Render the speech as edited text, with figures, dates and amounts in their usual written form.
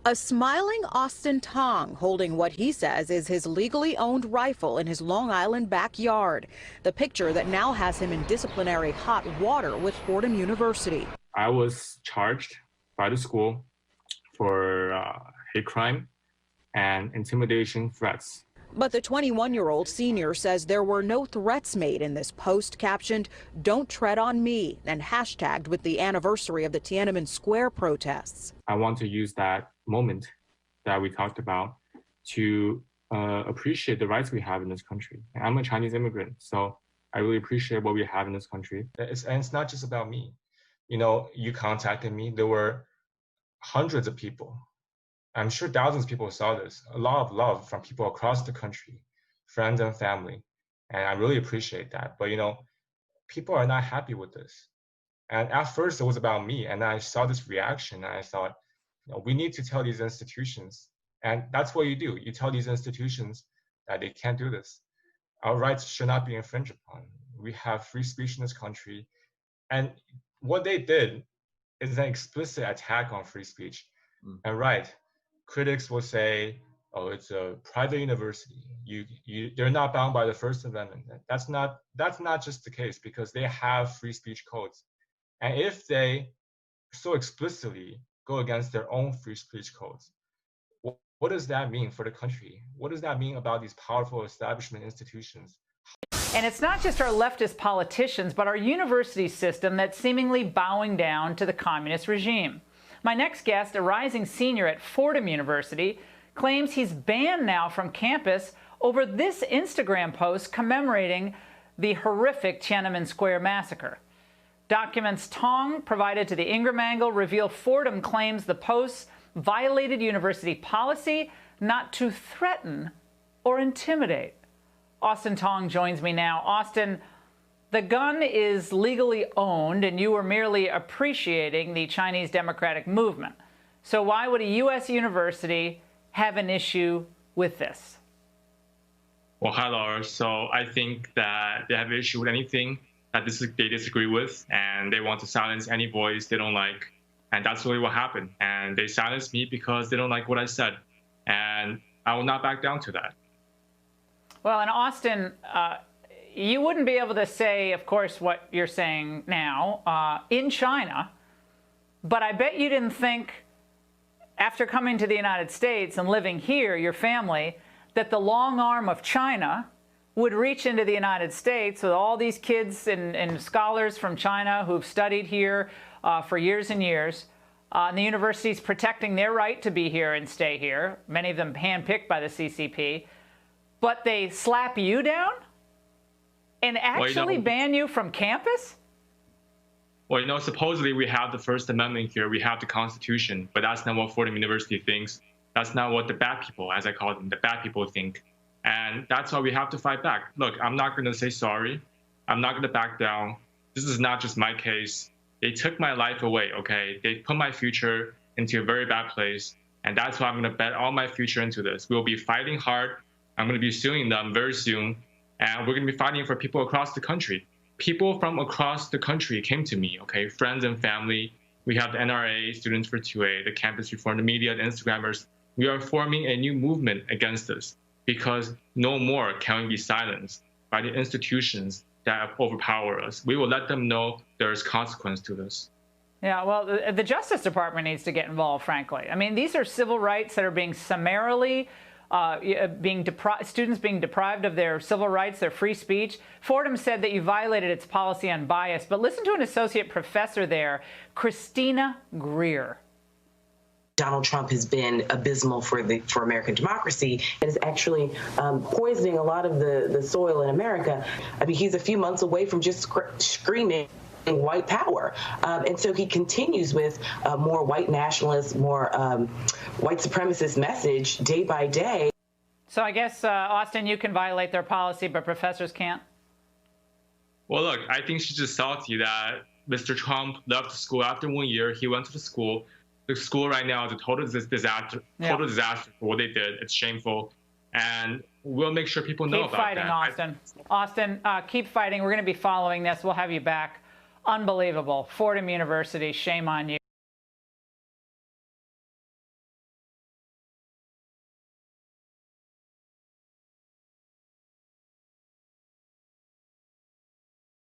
A smiling Austin Tong holding what he says is his legally owned rifle in his Long Island backyard. The picture that now has him in disciplinary hot water with Fordham University. I was charged by the school for hate crime and intimidation threats. But the 21-year-old senior says there were no threats made in this post captioned, "Don't tread on me," and hashtagged with the anniversary of the Tiananmen Square protests. I want to use that moment that we talked about to appreciate the rights we have in this country. I'm a Chinese immigrant, so I really appreciate what we have in this country. And it's not just about me. You know, you contacted me. There were hundreds of people. I'm sure thousands of people saw this. A lot of love from people across the country, friends and family. And I really appreciate that. But, you know, people are not happy with this. And at first it was about me. And I saw this reaction and I thought, you know, we need to tell these institutions. And that's what you do. You tell these institutions that they can't do this. Our rights should not be infringed upon. We have free speech in this country. And what they did is an explicit attack on free speech. And right, critics will say, oh, it's a private university. They're not bound by the First Amendment. That's not just the case, because they have free speech codes. And if they so explicitly go against their own free speech codes, what does that mean for the country? What does that mean about these powerful establishment institutions? And it's not just our leftist politicians, but our university system that's seemingly bowing down to the communist regime. My next guest, a rising senior at Fordham University, claims he's banned now from campus over this Instagram post commemorating the horrific Tiananmen Square massacre. Documents Tong provided to the Ingram Angle reveal Fordham claims the posts violated university policy not to threaten or intimidate. Austin Tong joins me now. Austin, the gun is legally owned, and you were merely appreciating the Chinese democratic movement. So why would a U.S. university have an issue with this? Well, hi, Laura. So I think that they have an issue with anything that they disagree with, and they want to silence any voice they don't like. And that's really what happened. And they silenced me because they don't like what I said. And I will not back down to that. Well, in Austin, you wouldn't be able to say, of course, what you're saying now in China, but I bet you didn't think, after coming to the United States and living here, your family, that the long arm of China would reach into the United States with all these kids and scholars from China who've studied here for years and years. And the university's protecting their right to be here and stay here, many of them handpicked by the CCP. But they slap you down and actually ban you from campus? Well, you know, supposedly we have the First Amendment here. We have the Constitution. But that's not what Fordham University thinks. That's not what the bad people, as I call them, the bad people think. And that's why we have to fight back. Look, I'm not going to say sorry. I'm not going to back down. This is not just my case. They took my life away, okay? They put my future into a very bad place. And that's why I'm going to bet all my future into this. We'll be fighting hard. I'm going to be suing them very soon. And we're going to be fighting for people across the country. People from across the country came to me, okay? Friends and family. We have the NRA, Students for 2A, the Campus Reform, the media, the Instagrammers. We are forming a new movement against this because no more can we be silenced by the institutions that have overpowered us. We will let them know there is consequence to this. Yeah, well, the Justice Department needs to get involved, frankly. I mean, these are civil rights that are being summarily students being deprived of their civil rights, their free speech. Fordham said that you violated its policy on bias, but listen to an associate professor there, Christina Greer. Donald Trump has been abysmal for American democracy and is actually poisoning a lot of the soil in America. I mean, he's a few months away from just screaming white power. And so he continues with more white nationalist, more white supremacist message day by day. So I guess, Austin, you can violate their policy, but professors can't? Well, look, I think she's just salty that Mr. Trump left the school after 1 year. He went to the school. The school right now is a total disaster, disaster for what they did. It's shameful. And we'll make sure people know about that. Keep fighting, Austin. Austin, keep fighting. We're going to be following this. We'll have you back. Unbelievable. Fordham University, shame on you.